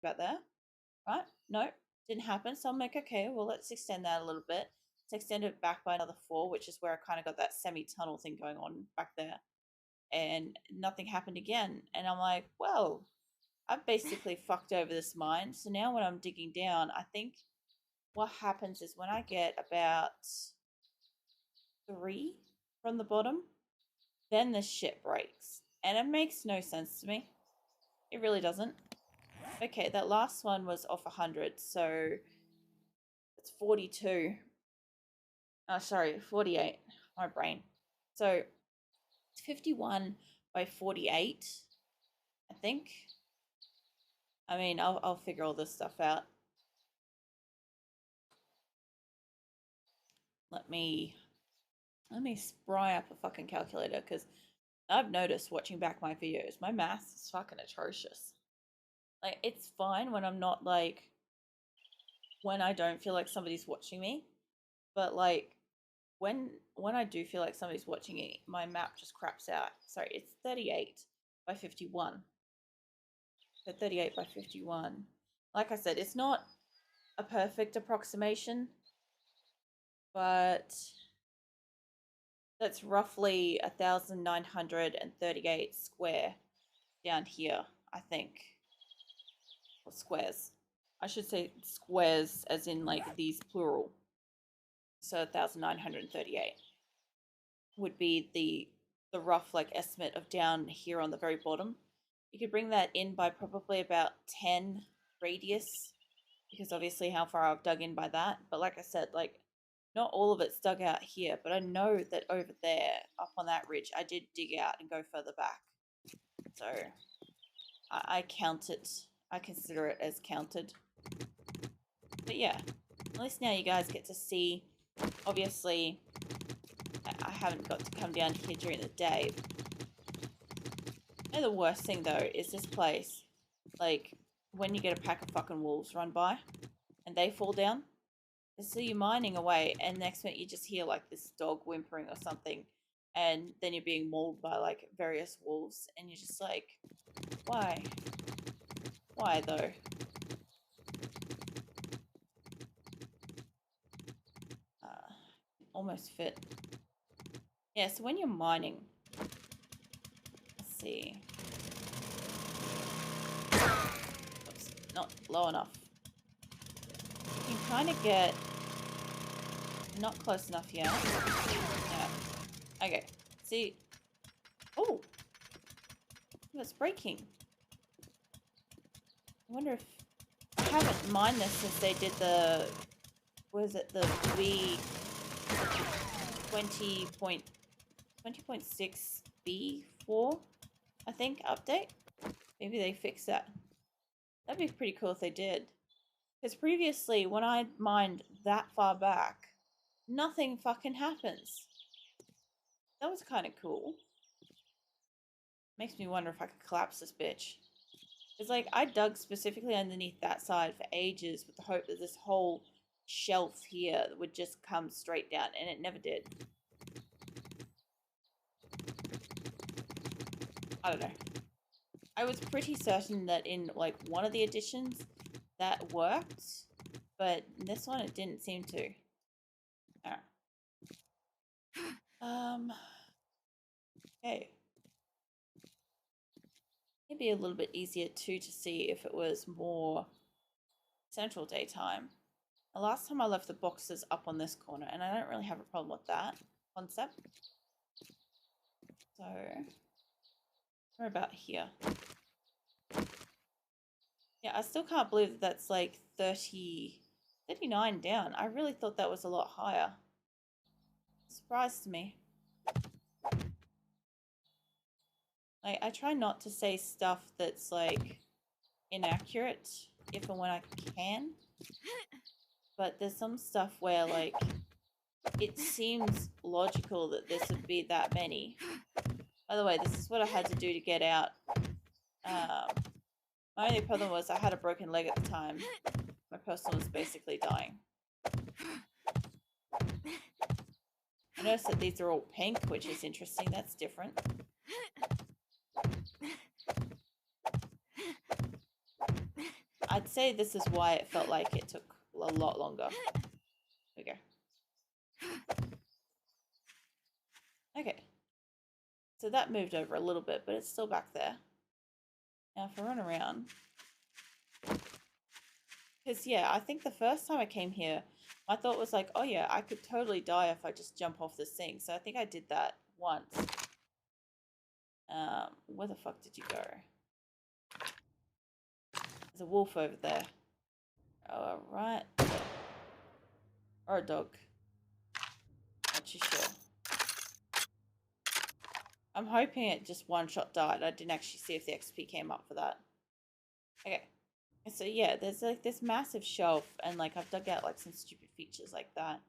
About there, right? Nope, didn't happen. So I'm like, okay, well, let's extend that a little bit. Let's extend it back by another 4, which is where I kind of got that semi-tunnel thing going on back there. And nothing happened again. And I'm like, well, I've basically fucked over this mine. So now when I'm digging down, I think what happens is when I get about 3 from the bottom, then the shit breaks. And it makes no sense to me. It really doesn't. Okay, that last one was off 100, so it's 42. Oh, sorry, 48. My brain. So it's 51 by 48, I think. I mean, I'll figure all this stuff out. Let me spry up a fucking calculator, because I've noticed watching back my videos, my math is fucking atrocious. Like, it's fine when I'm not like, when I don't feel like somebody's watching me, but like when I do feel like somebody's watching it, my map just craps out. Sorry, it's 38 by 51. So 38 by 51. Like I said, it's not a perfect approximation, but that's roughly 1,938 square down here, I think. Or squares. I should say squares as in like these plural. So 1,938 would be the rough like estimate of down here on the very bottom. You could bring that in by probably about 10 radius, because obviously how far I've dug in by that. But like I said, like not all of it's dug out here, but I know that over there up on that ridge I did dig out and go further back. So I count it, I consider it as counted. But yeah, at least now you guys get to see. Obviously I haven't got to come down here during the day. You know, the worst thing though is this place, like when you get a pack of fucking wolves run by and they fall down, so you're mining away and next minute you just hear like this dog whimpering or something, and then you're being mauled by like various wolves and you're just like, why though? Almost fit. Yeah, so when you're mining, let's see, oops, not low enough. You can kind of get, not close enough here. Yeah. Okay. See. Oh, it's breaking. I wonder if I haven't mined this since they did the, what is it, the V 20.6 B4, I think, update. Maybe they fix that. That'd be pretty cool if they did. Because previously, when I mined that far back, nothing fucking happens. That was kind of cool. Makes me wonder if I could collapse this bitch. It's like I dug specifically underneath that side for ages with the hope that this whole shelf here would just come straight down, and it never did. I don't know. I was pretty certain that in like one of the editions that worked, but in this one it didn't seem to. Alright. Okay. It'd be a little bit easier too to see if it was more central daytime. The last time I left the boxes up on this corner, and I don't really have a problem with that concept. So we're about here. Yeah, I still can't believe that that's like 39 down. I really thought that was a lot higher. Surprised me. Like, I try not to say stuff that's like inaccurate if and when I can, but there's some stuff where like it seems logical that this would be that many. By the way, this is what I had to do to get out. My only problem was I had a broken leg at the time. My person was basically dying. I noticed that these are all pink, which is interesting. That's different. I'd say this is why it felt like it took a lot longer. There we go. Okay. So that moved over a little bit, but it's still back there. Now if I run around... Because, yeah, I think the first time I came here, my thought was like, oh yeah, I could totally die if I just jump off this thing. So I think I did that once. Where the fuck did you go? There's a wolf over there. Oh, right. Or a dog. Not too sure. I'm hoping it just one-shot died. I didn't actually see if the XP came up for that. Okay. So yeah, there's like this massive shelf and like I've dug out like some stupid features like that.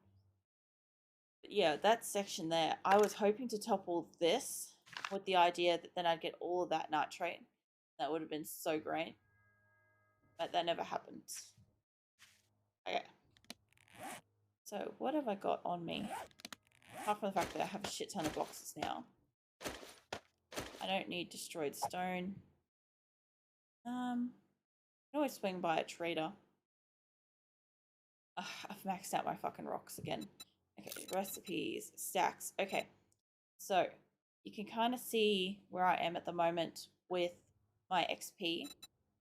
But yeah, that section there, I was hoping to topple this with the idea that then I'd get all of that nitrate. That would have been so great. But that never happened. Okay. So what have I got on me? Apart from the fact that I have a shit ton of boxes now. I don't need destroyed stone. I can always swing by a trader. I've maxed out my fucking rocks again. Okay, recipes, stacks. Okay, so you can kind of see where I am at the moment with my XP.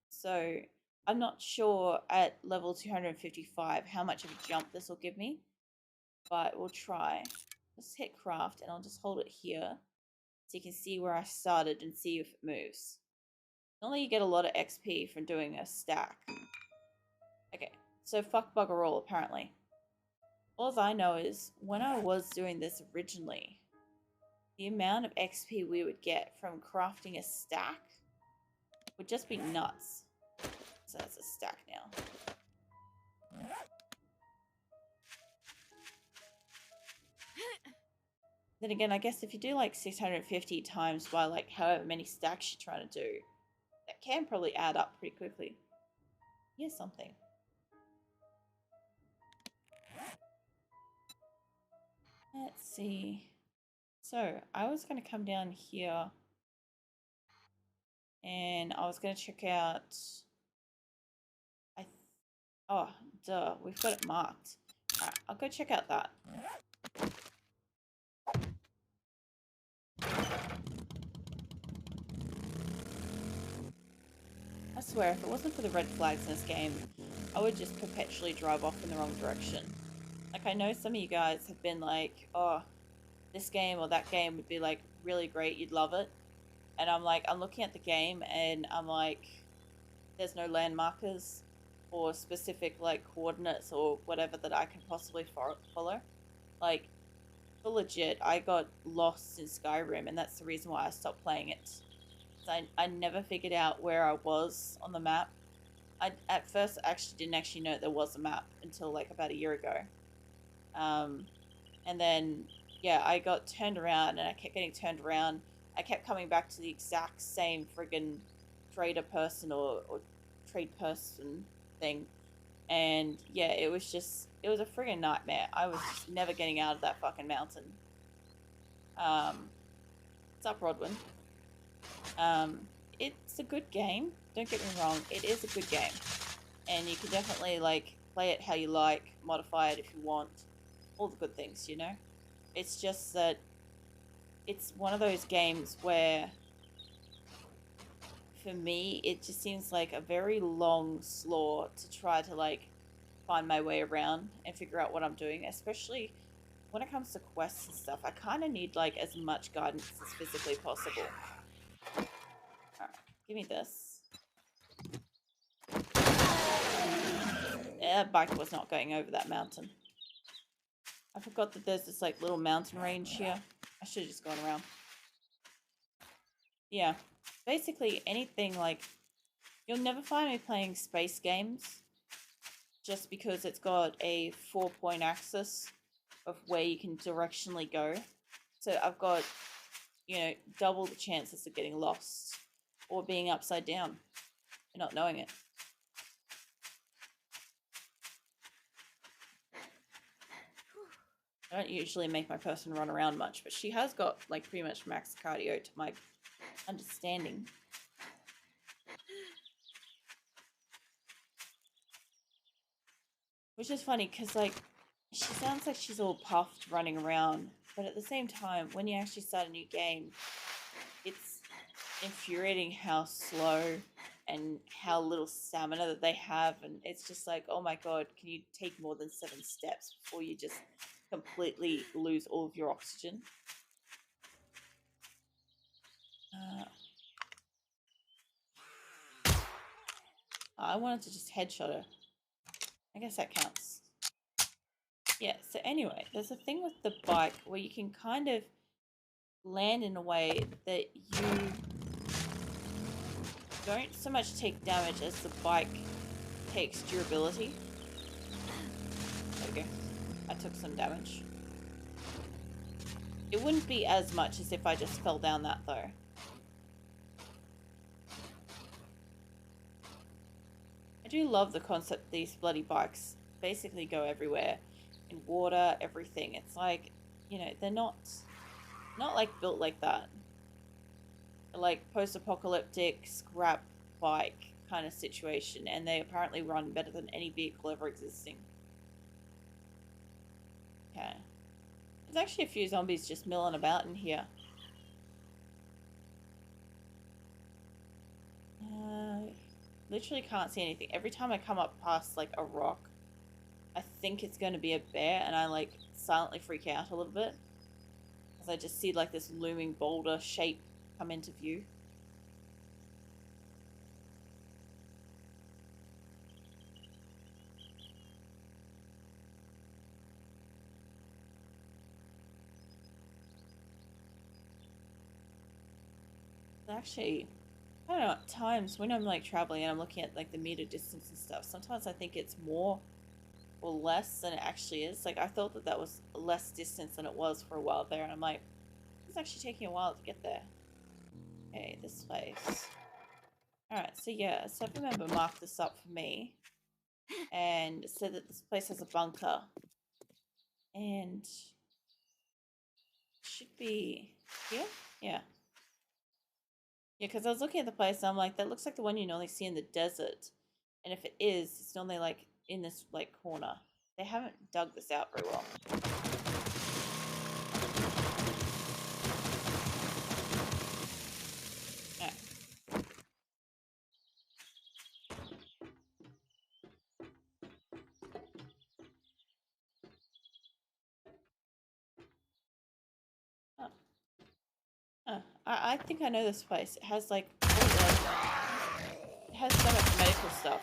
So I'm not sure at level 255 how much of a jump this will give me, but we'll try. Let's hit craft and I'll just hold it here so you can see where I started and see if it moves. Normally you get a lot of XP from doing a stack. Okay, so fuck bugger all apparently. All I know is when I was doing this originally, the amount of XP we would get from crafting a stack would just be nuts. So that's a stack now. Then again, I guess if you do like 650 times by like however many stacks you're trying to do, that can probably add up pretty quickly. Here's something. Let's see. So I was going to come down here and I was going to check out... Oh, duh, we've got it marked. Alright, I'll go check out that. I swear, if it wasn't for the red flags in this game, I would just perpetually drive off in the wrong direction. Like, I know some of you guys have been like, oh, this game or that game would be, like, really great, you'd love it. And I'm like, I'm looking at the game and I'm like, there's no land markers or specific, like, coordinates or whatever that I can possibly follow. Like, for legit, I got lost in Skyrim and that's the reason why I stopped playing it. I never figured out where I was on the map. I at first actually didn't actually know there was a map until like about a year ago. And then yeah, I got turned around and I kept getting turned around. I kept coming back to the exact same friggin' trader person or trade person thing. And yeah, it was a friggin' nightmare. I was just never getting out of that fucking mountain. What's up, Rodwin? It's a good game. Don't get me wrong. It is a good game. And you can definitely, like, play it how you like, modify it if you want. All the good things, you know? It's just that it's one of those games where, for me, it just seems like a very long slog to try to, like, find my way around and figure out what I'm doing, especially when it comes to quests and stuff. I kind of need, like, as much guidance as physically possible. Alright, give me this. That bike was not going over that mountain. I forgot that there's this, like, little mountain range here. I should have just gone around. Yeah, basically anything, like, you'll never find me playing space games just because it's got a 4-point axis of where you can directionally go. So I've got, you know, double the chances of getting lost or being upside down and not knowing it. I don't usually make my person run around much, but she has got, like, pretty much max cardio to my understanding. Which is funny because, like, she sounds like she's all puffed running around, but at the same time, when you actually start a new game, it's infuriating how slow and how little stamina that they have. And it's just like, oh my god, can you take more than 7 steps before you just completely lose all of your oxygen? I wanted to just headshot her. I guess that counts. Yeah, so anyway, there's a thing with the bike where you can kind of land in a way that you don't so much take damage as the bike takes durability. There we go. I took some damage. It wouldn't be as much as if I just fell down that though. I do love the concept these bloody bikes basically go everywhere. In water, everything. It's like, you know, they're not like built like that. They're like post-apocalyptic scrap bike kind of situation, and they apparently run better than any vehicle ever existing. Okay. There's actually a few zombies just milling about in here. Literally can't see anything. Every time I come up past like a rock, I think it's going to be a bear, and I like silently freak out a little bit as I just see like this looming boulder shape come into view. Actually, I don't know, at times when I'm like traveling and I'm looking at like the meter distance and stuff, sometimes I think it's more or less than it actually is. Like I thought that was less distance than it was for a while there, and I'm like, it's actually taking a while to get there. Okay, this place. Alright, so yeah, so I remember marked this up for me and said that this place has a bunker. And should be here? Yeah. Yeah, because I was looking at the place and I'm like, that looks like the one you normally see in the desert. And if it is, it's normally like in this like corner. They haven't dug this out very well. I think I know this place. It has like, it has so much medical stuff.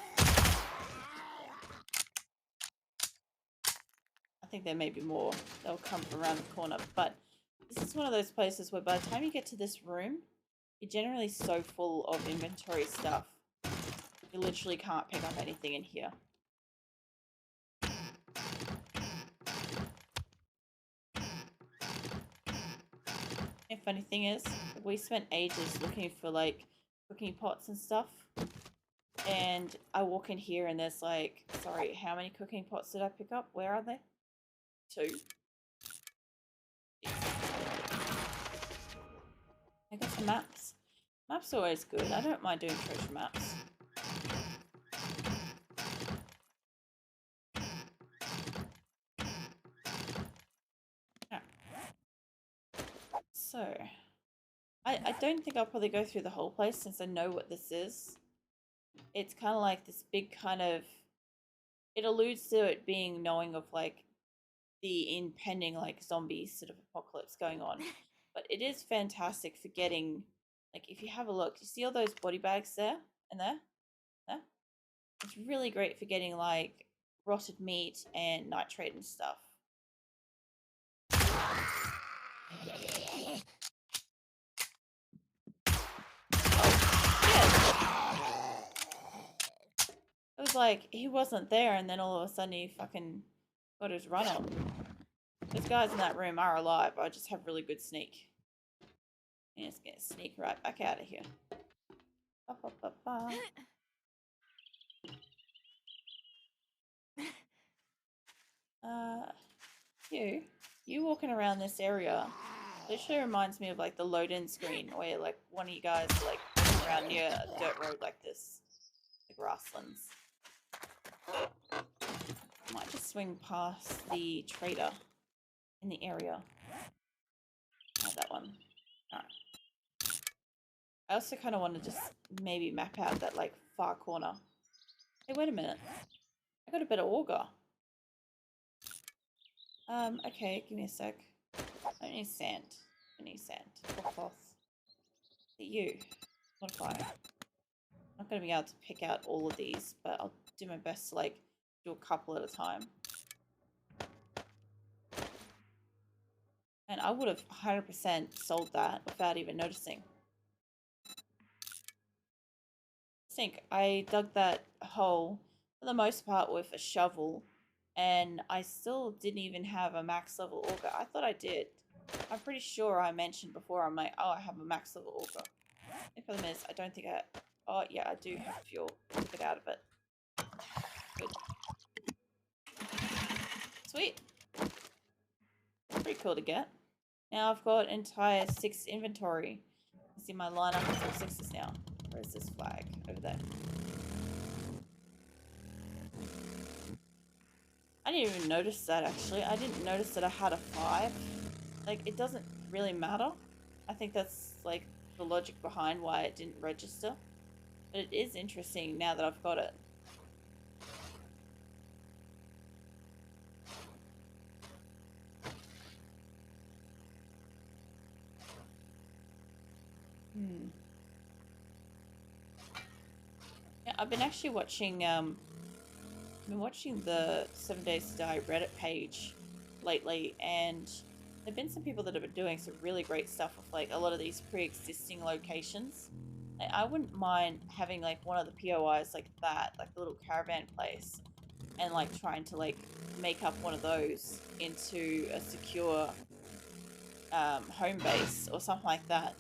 I think there may be more that'll come from around the corner, but this is one of those places where by the time you get to this room, you're generally so full of inventory stuff. You literally can't pick up anything in here. And funny thing is, we spent ages looking for like cooking pots and stuff. And I walk in here and there's like, sorry, how many cooking pots did I pick up? Where are they? 2. I got some maps. Maps are always good. I don't mind doing treasure maps. So, I don't think I'll probably go through the whole place since I know what this is. It's kind of like this big kind of... It alludes to it being knowing of like the impending like zombie sort of apocalypse going on. But it is fantastic for getting... Like if you have a look, you see all those body bags there and there? There? It's really great for getting like rotted meat and nitrate and stuff. It was like, he wasn't there, and then all of a sudden he fucking got his run on. Those guys in that room are alive. I just have really good sneak. I'm just gonna sneak right back out of here. Ba, ba, ba, ba. You walking around this area literally reminds me of like the load-in screen where like one of you guys like walking around near a dirt road like this, the grasslands. I might swing past the trader in the area. Not that one. Alright. I also kind of want to just maybe map out that like far corner. Hey, wait a minute. I got a better auger. Okay, give me a sec. I don't need sand. I need sand. Or cloth. You. Modify. I'm not going to be able to pick out all of these, but I'll do my best to like do a couple at a time. And I would have 100% sold that without even noticing. I think I dug that hole for the most part with a shovel, and I still didn't even have a max level auger. I thought I did. I'm pretty sure I mentioned before, I'm like, oh, I have a max level auger. The problem is, I don't think I... Oh, yeah, I do have fuel. Took it out of it. Good. Sweet. Pretty cool to get. Now I've got entire 6 inventory. You see my lineup is all 6s now. Where's this flag? Over there. I didn't even notice that, actually. I didn't notice that I had a 5. Like, it doesn't really matter. I think that's, like, the logic behind why it didn't register. But it is interesting now that I've got it. Yeah, I've been actually watching, the 7 Days to Die Reddit page lately, and there've been some people that have been doing some really great stuff with like a lot of these pre-existing locations. Like, I wouldn't mind having like one of the POIs like that, like the little caravan place, and like trying to like make up one of those into a secure home base or something like that.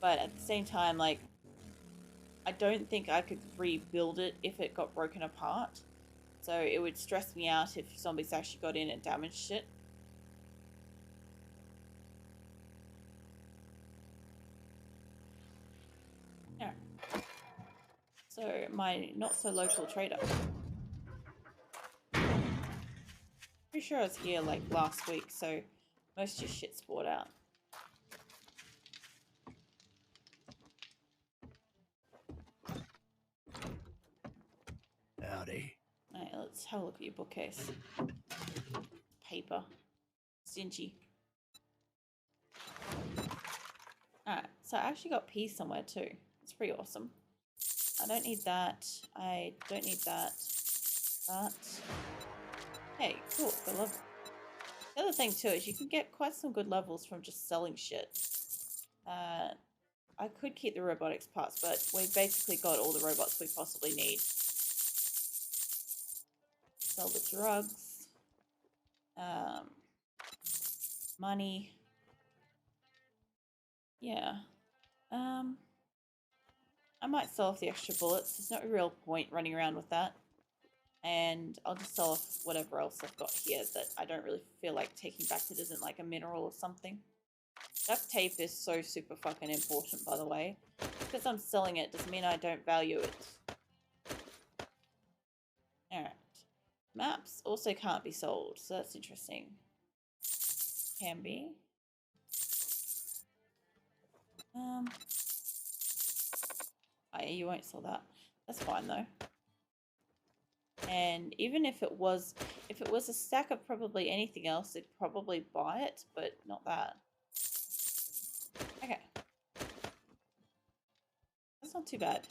But at the same time, like, I don't think I could rebuild it if it got broken apart. So it would stress me out if zombies actually got in and damaged it. Yeah. So my not so local trader. Pretty sure I was here like last week, so most of your shit's bought out. Howdy. Alright, let's have a look at your bookcase. Paper. Stingy. Alright, so I actually got peas somewhere too. It's pretty awesome. I don't need that. I don't need that. But hey, cool, got level. The other thing too is you can get quite some good levels from just selling shit. I could keep the robotics parts, but we've basically got all the robots we possibly need. Sell the drugs. Money. Yeah. I might sell off the extra bullets. There's no real point running around with that. And I'll just sell off whatever else I've got here that I don't really feel like taking back that isn't like a mineral or something. Duct tape is so super fucking important, by the way. Because I'm selling it doesn't mean I don't value it. Alright. Maps also can't be sold, so that's interesting. Can be. You won't sell that. That's fine though. And even if it was a stack of probably anything else, they'd probably buy it, but not that. Okay. That's not too bad.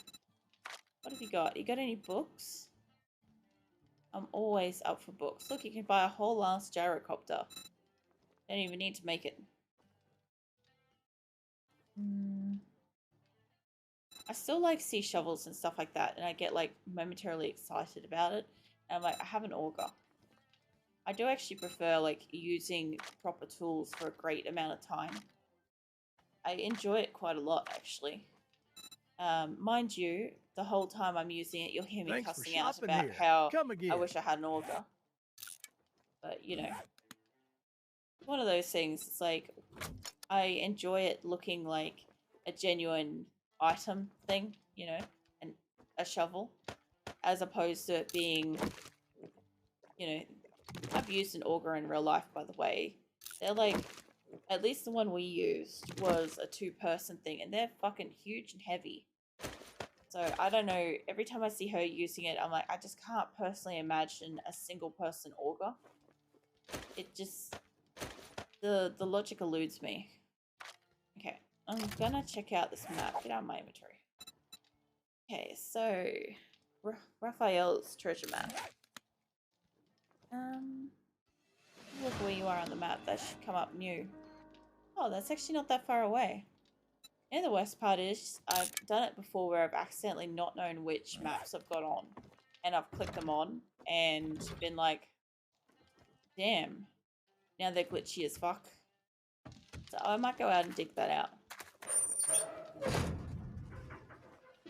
What have you got? You got any books? I'm always up for books. Look, you can buy a whole ass gyrocopter. Don't even need to make it. I still like sea shovels and stuff like that, and I get like momentarily excited about it. And I'm like, I have an auger. I do actually prefer like using proper tools for a great amount of time. I enjoy it quite a lot, actually. Mind you, the whole time I'm using it, you'll hear me cussing out about here. how Come again. I wish I had an auger. But, you know, one of those things. It's like, I enjoy it looking like a genuine item thing, you know, and a shovel, as opposed to it being you know, I've used an auger in real life, by the way. They're like, at least the one we used was a 2-person thing, and they're fucking huge and heavy. So I don't know, every time I see her using it, I'm like, I just can't personally imagine a single person auger. It just, the logic eludes me. Okay, I'm gonna check out this map. Get out of my inventory. Okay, so Raphael's treasure map. Look where you are on the map. That should come up new. Oh, that's actually not that far away. And the worst part is, I've done it before where I've accidentally not known which maps I've got on. And I've clicked them on and been like, damn, now they're glitchy as fuck. So I might go out and dig that out.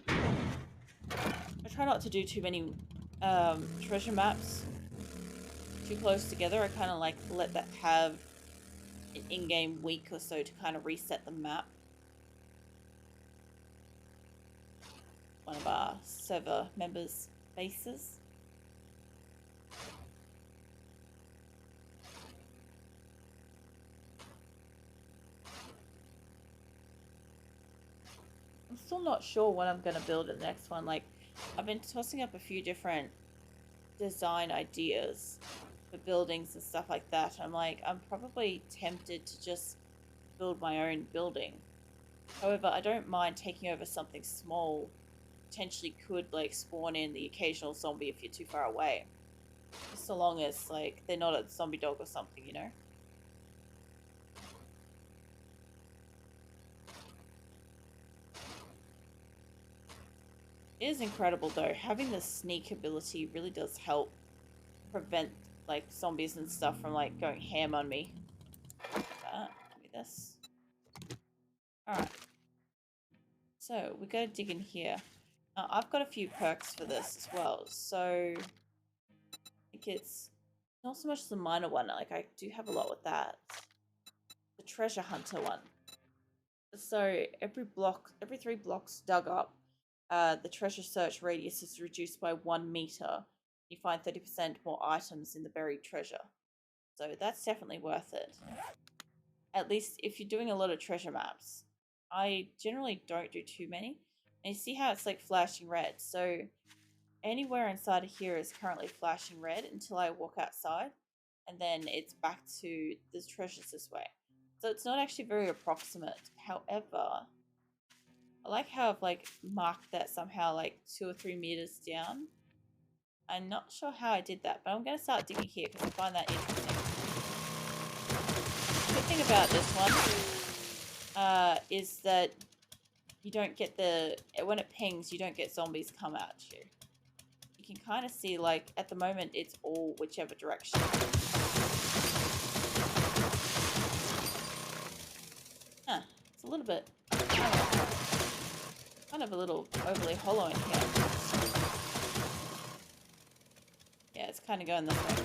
I try not to do too many treasure maps too close together. I kind of like let that have an in-game week or so to kind of reset the map. One of our server members' bases. I'm still not sure what I'm going to build in the next one. Like, I've been tossing up a few different design ideas for buildings and stuff like that. I'm like, I'm probably tempted to just build my own building. However, I don't mind taking over something small. Potentially could like spawn in the occasional zombie if you're too far away. Just so long as like they're not a zombie dog or something, you know? It is incredible though. Having the sneak ability really does help prevent like zombies and stuff from like going ham on me. Give me this. Alright. So we gotta dig in here. I've got a few perks for this as well. So I think it's not so much the minor one. Like I do have a lot with that. The treasure hunter one. So every 3 blocks dug up, the treasure search radius is reduced by 1 meter. You find 30% more items in the buried treasure. So that's definitely worth it. At least if you're doing a lot of treasure maps. I generally don't do too many. And you see how it's like flashing red. So anywhere inside of here is currently flashing red until I walk outside. And then it's back to the treasures this way. So it's not actually very approximate. However, I like how I've like marked that somehow like 2 or 3 meters down. I'm not sure how I did that, but I'm going to start digging here because I find that interesting. The good thing about this one is that you don't get when it pings, you don't get zombies come at you. You can kind of see like at the moment it's all whichever direction. It's a little bit kind of a little overly hollow in here. Yeah, it's kind of going this way.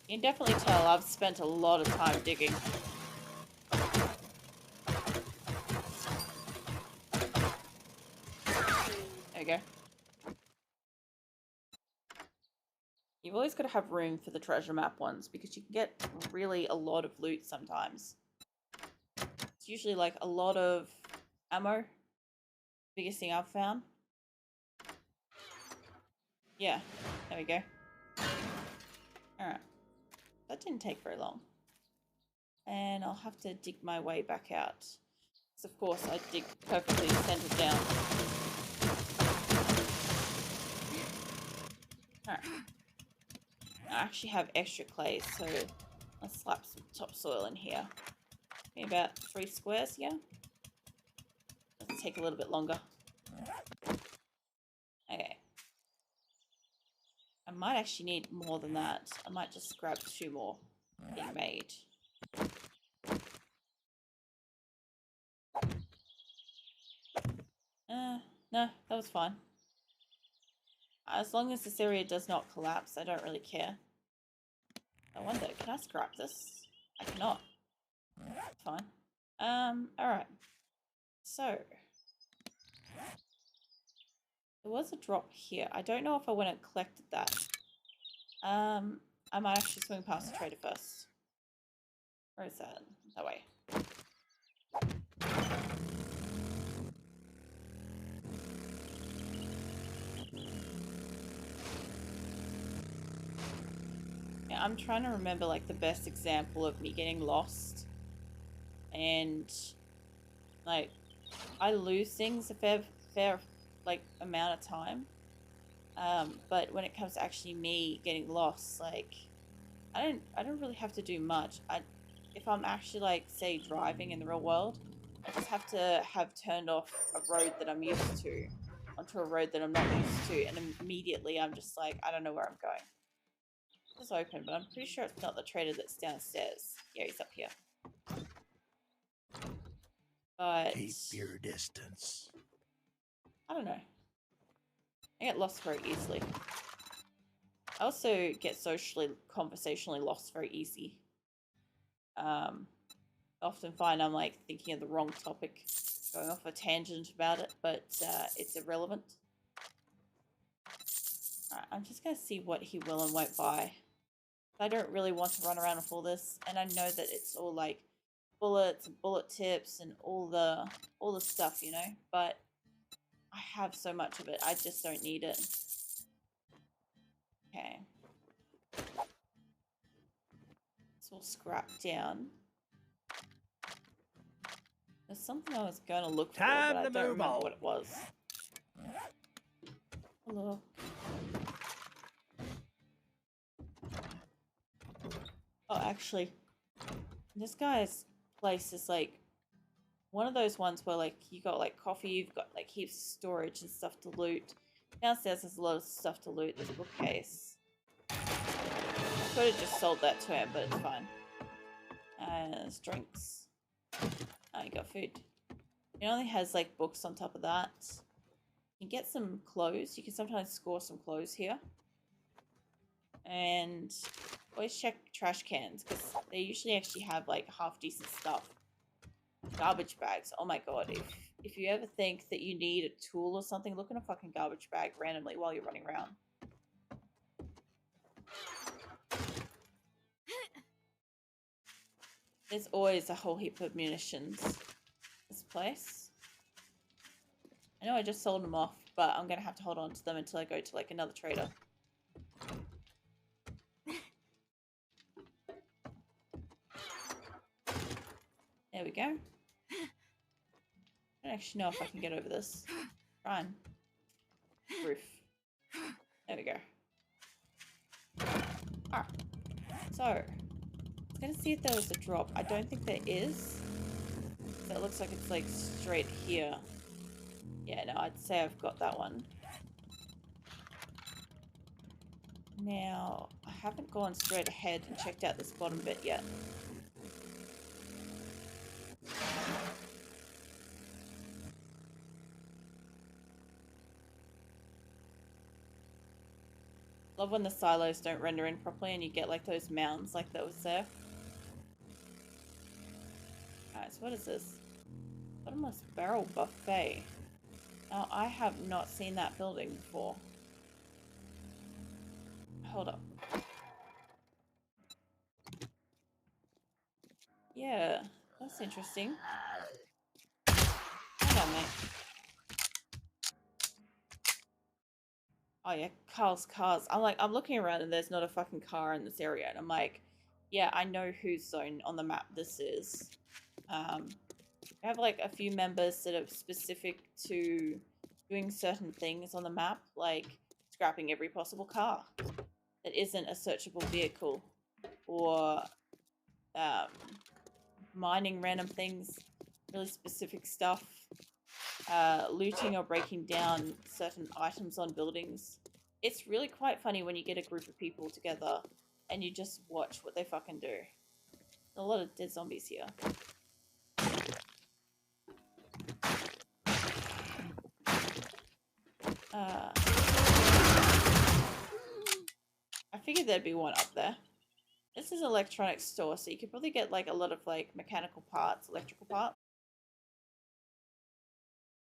You can definitely tell I've spent a lot of time digging. There we go. You've always got to have room for the treasure map ones because you can get really a lot of loot sometimes. It's usually like a lot of ammo. Biggest thing I've found. Yeah, there we go. Alright. That didn't take very long. And I'll have to dig my way back out. Because of course I dig perfectly centered down. Alright. I actually have extra clay, so let's slap some topsoil in here. Maybe about 3 squares here. Let's take a little bit longer. Okay. I might actually need more than that. I might just grab 2 more being made. No, that was fine. As long as this area does not collapse, I don't really care. I wonder, can I scrap this? I cannot. Fine. Alright. So there was a drop here. I don't know if I went and collected that. I might actually swing past the trader first. Where is that? That way. Yeah, I'm trying to remember like the best example of me getting lost. And like I lose things a fair like amount of time. But when it comes to actually me getting lost, like I don't really have to do much. If I'm actually like say driving in the real world, I just have to have turned off a road that I'm used to onto a road that I'm not used to, and immediately I'm just like, I don't know where I'm going. It's open, but I'm pretty sure it's not the trader that's downstairs. Yeah, he's up here. But keep your distance. I don't know. I get lost very easily. I also get conversationally lost very easy. I often find I'm like thinking of the wrong topic, going off a tangent about it, but it's irrelevant. Alright, I'm just going to see what he will and won't buy. I don't really want to run around with all this, and I know that it's all like bullets and bullet tips and all the stuff, you know, but I have so much of it, I just don't need it. Okay. It's all scrapped down. There's something I was going to look for, but I don't remember what it was. Look. Oh, actually, this guy's place is like one of those ones where like you got like coffee, you've got like heaps of storage and stuff to loot. Downstairs there's a lot of stuff to loot. There's a bookcase. I could have just sold that to him, but it's fine. And there's drinks. Oh, you got food. It only has like books on top of that. You can get some clothes. You can sometimes score some clothes here. And always check trash cans because they usually actually have like half decent stuff. Garbage bags. Oh my god. If you ever think that you need a tool or something, look in a fucking garbage bag randomly while you're running around. There's always a whole heap of munitions. This place. I know I just sold them off, but I'm going to have to hold on to them until I go to like another trader. There we go. I don't actually know if I can get over this. Run. Roof. There we go. Alright. So, I was going to see if there was a drop. I don't think there is. So it looks like it's like straight here. Yeah, no, I'd say I've got that one. Now, I haven't gone straight ahead and checked out this bottom bit yet. Love when the silos don't render in properly and you get like those mounds like that was there. Alright, so what is this? Bottomless barrel buffet. Now, I have not seen that building before. Hold up. Yeah, that's interesting. Hang on, mate. Oh yeah, cars. I'm looking around and there's not a fucking car in this area. And I'm like, yeah, I know whose zone on the map this is. We have like a few members that are specific to doing certain things on the map, like scrapping every possible car that isn't a searchable vehicle, or mining random things, really specific stuff, looting or breaking down certain items on buildings. It's really quite funny when you get a group of people together and you just watch what they fucking do. A lot of dead zombies here. I figured there'd be one up there. This is an electronics store, so you could probably get like a lot of like mechanical parts, electrical parts.